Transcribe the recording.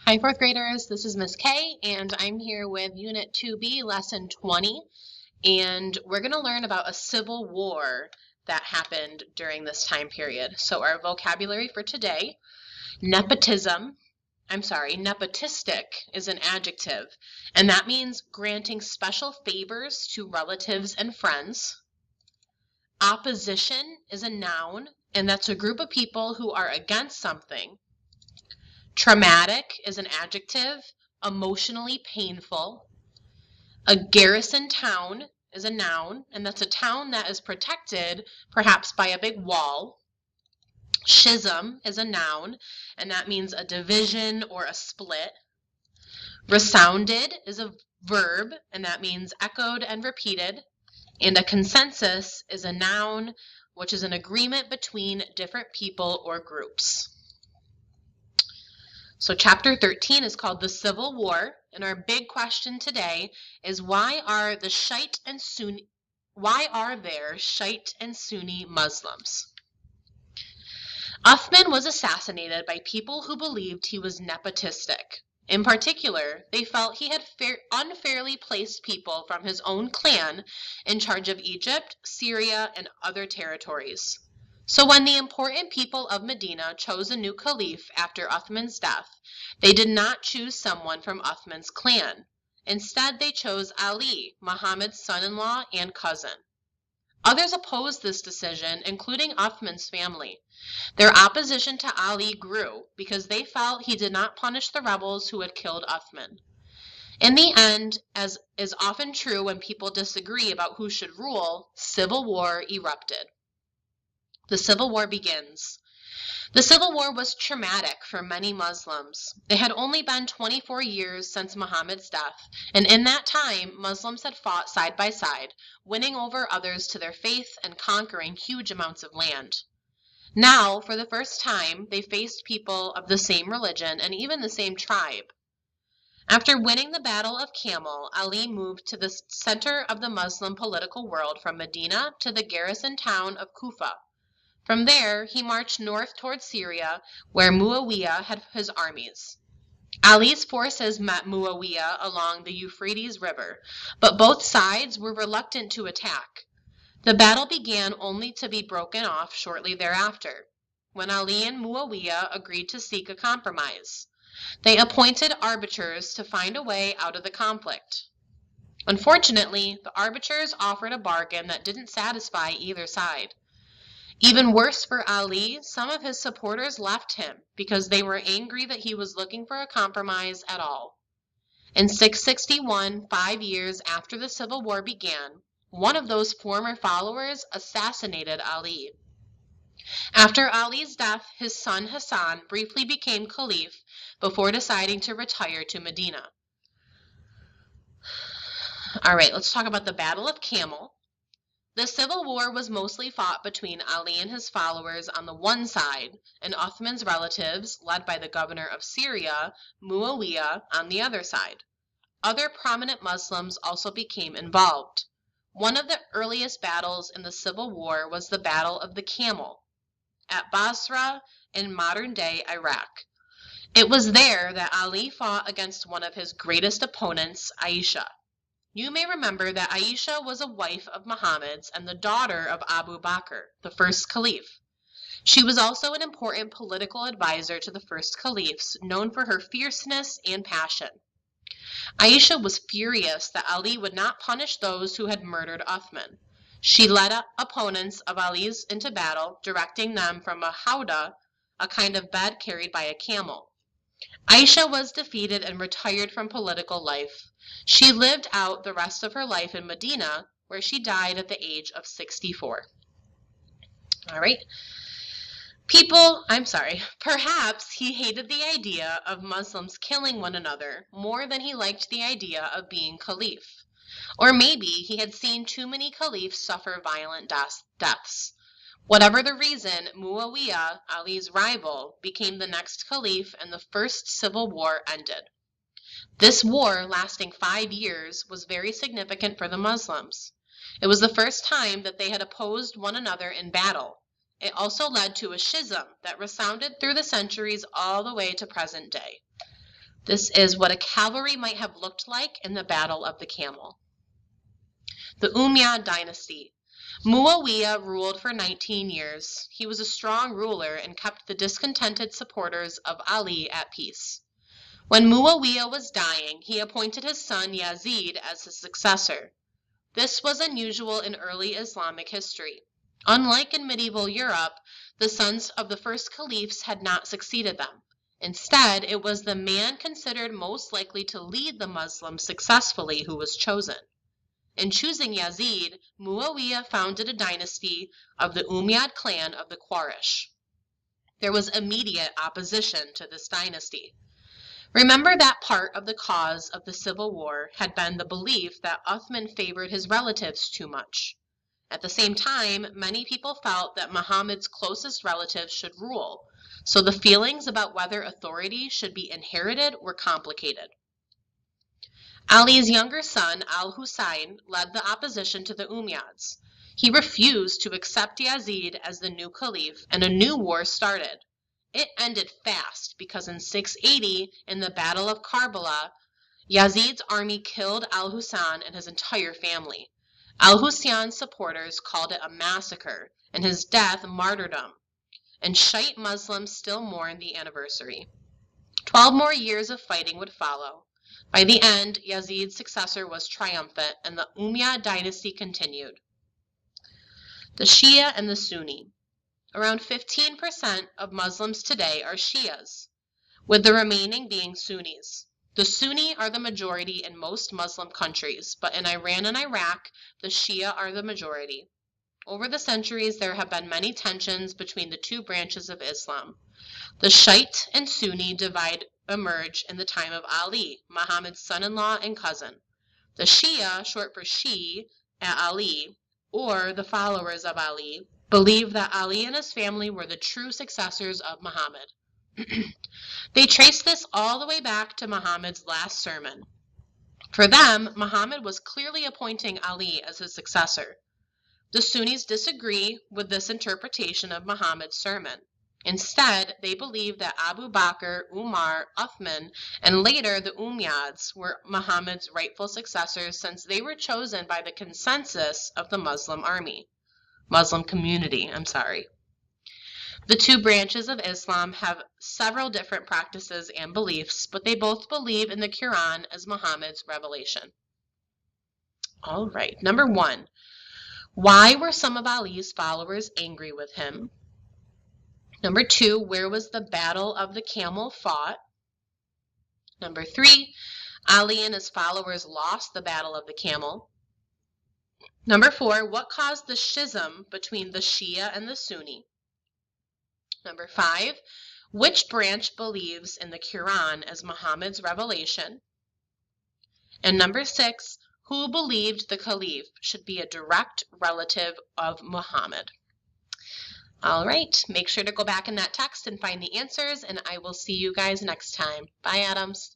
Hi, fourth graders. This is Miss Kay, and I'm here with Unit 2B, Lesson 20, and we're going to learn about a civil war that happened during this time period. So our vocabulary for today, nepotistic is an adjective, and that means granting special favors to relatives and friends. Opposition is a noun, and that's a group of people who are against something. Traumatic is an adjective, emotionally painful. A garrison town is a noun, and that's a town that is protected, perhaps by a big wall. Schism is a noun, and that means a division or a split. Resounded is a verb, and that means echoed and repeated. And a consensus is a noun, which is an agreement between different people or groups. So chapter 13 is called the Civil War, and our big question today is why are there Shiite and Sunni Muslims? Uthman was assassinated by people who believed he was nepotistic. In particular, they felt he had unfairly placed people from his own clan in charge of Egypt, Syria, and other territories. So when the important people of Medina chose a new caliph after Uthman's death, they did not choose someone from Uthman's clan. Instead, they chose Ali, Muhammad's son-in-law and cousin. Others opposed this decision, including Uthman's family. Their opposition to Ali grew because they felt he did not punish the rebels who had killed Uthman. In the end, as is often true when people disagree about who should rule, civil war erupted. The Civil War begins. The Civil War was traumatic for many Muslims. It had only been 24 years since Muhammad's death, and in that time, Muslims had fought side by side, winning over others to their faith and conquering huge amounts of land. Now, for the first time, they faced people of the same religion and even the same tribe. After winning the Battle of Camel, Ali moved to the center of the Muslim political world from Medina to the garrison town of Kufa. From there, he marched north toward Syria, where Muawiyah had his armies. Ali's forces met Muawiyah along the Euphrates River, but both sides were reluctant to attack. The battle began only to be broken off shortly thereafter, when Ali and Muawiyah agreed to seek a compromise. They appointed arbiters to find a way out of the conflict. Unfortunately, the arbiters offered a bargain that didn't satisfy either side. Even worse for Ali, some of his supporters left him because they were angry that he was looking for a compromise at all. In 661, 5 years after the Civil War began, one of those former followers assassinated Ali. After Ali's death, his son Hassan briefly became caliph before deciding to retire to Medina. All right, let's talk about the Battle of Camel. The Civil War was mostly fought between Ali and his followers on the one side, and Uthman's relatives, led by the governor of Syria, Muawiyah, on the other side. Other prominent Muslims also became involved. One of the earliest battles in the Civil War was the Battle of the Camel at Basra in modern-day Iraq. It was there that Ali fought against one of his greatest opponents, Aisha. You may remember that Aisha was a wife of Muhammad's and the daughter of Abu Bakr, the first caliph. She was also an important political advisor to the first caliphs, known for her fierceness and passion. Aisha was furious that Ali would not punish those who had murdered Uthman. She led opponents of Ali's into battle, directing them from a howdah, a kind of bed carried by a camel. Aisha was defeated and retired from political life. She lived out the rest of her life in Medina, where she died at the age of 64. All right. Perhaps he hated the idea of Muslims killing one another more than he liked the idea of being caliph. Or maybe he had seen too many caliphs suffer violent deaths. Whatever the reason, Muawiyah, Ali's rival, became the next caliph and the first civil war ended. This war, lasting 5 years, was very significant for the Muslims. It was the first time that they had opposed one another in battle. It also led to a schism that resounded through the centuries all the way to present day. This is what a cavalry might have looked like in the Battle of the Camel. The Umayyad dynasty. Muawiyah ruled for 19 years. He was a strong ruler and kept the discontented supporters of Ali at peace. When Muawiyah was dying, he appointed his son Yazid as his successor. This was unusual in early Islamic history. Unlike in medieval Europe, the sons of the first caliphs had not succeeded them. Instead, it was the man considered most likely to lead the Muslims successfully who was chosen. In choosing Yazid, Muawiyah founded a dynasty of the Umayyad clan of the Quraysh. There was immediate opposition to this dynasty. Remember that part of the cause of the civil war had been the belief that Uthman favored his relatives too much. At the same time, many people felt that Muhammad's closest relatives should rule, so the feelings about whether authority should be inherited were complicated. Ali's younger son, al-Husayn, led the opposition to the Umayyads. He refused to accept Yazid as the new caliph, and a new war started. It ended fast because in 680, in the Battle of Karbala, Yazid's army killed al-Husayn and his entire family. Al-Husayn's supporters called it a massacre, and his death martyrdom, and Shiite Muslims still mourn the anniversary. 12 more years of fighting would follow. By the end, Yazid's successor was triumphant, and the Umayyad dynasty continued. The Shia and the Sunni. Around 15% of Muslims today are Shias, with the remaining being Sunnis. The Sunni are the majority in most Muslim countries, but in Iran and Iraq, the Shia are the majority. Over the centuries, there have been many tensions between the two branches of Islam. The Shiite and Sunni divide emerged in the time of Ali, Muhammad's son-in-law and cousin. The Shia, short for Shi, at Ali, or the followers of Ali, believe that Ali and his family were the true successors of Muhammad. They trace this all the way back to Muhammad's last sermon. For them, Muhammad was clearly appointing Ali as his successor. The Sunnis disagree with this interpretation of Muhammad's sermon. Instead, they believe that Abu Bakr, Umar, Uthman, and later the Umayyads were Muhammad's rightful successors since they were chosen by the consensus of the Muslim community. The two branches of Islam have several different practices and beliefs, but they both believe in the Quran as Muhammad's revelation. All right, number 1. Why were some of Ali's followers angry with him? Number 2, where was the Battle of the Camel fought? Number 3, Ali and his followers lost the Battle of the Camel. Number 4, what caused the schism between the Shia and the Sunni? Number 5, which branch believes in the Quran as Muhammad's revelation? And number 6, who believed the Caliph should be a direct relative of Muhammad? All right, make sure to go back in that text and find the answers, and I will see you guys next time. Bye, Adams.